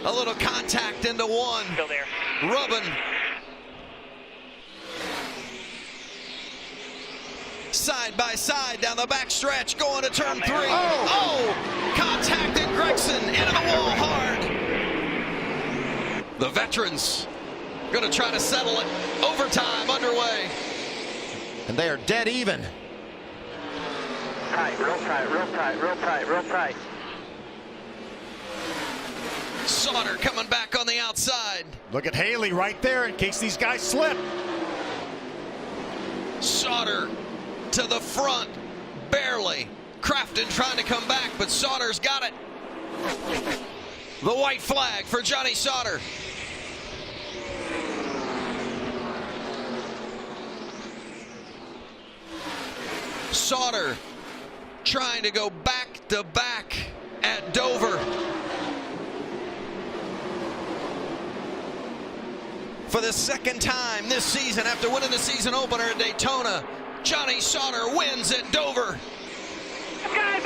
A little contact into one. Still there. Rubbing. Side by side down the back stretch, going to turn 3. Oh! Contacted Gragson into the wall hard. The veterans going to try to settle it. Overtime underway. And they are dead even. Tight, real tight, real tight, real tight, real tight. Sauter coming back on the outside. Look at Haley right there in case these guys slip. Sauter to the front, barely. Crafton trying to come back, but Sauter's got it. The white flag for Johnny Sauter. Sauter trying to go back to back at Dover. For the second time this season, after winning the season opener at Daytona, Johnny Sauter wins at Dover. Guys,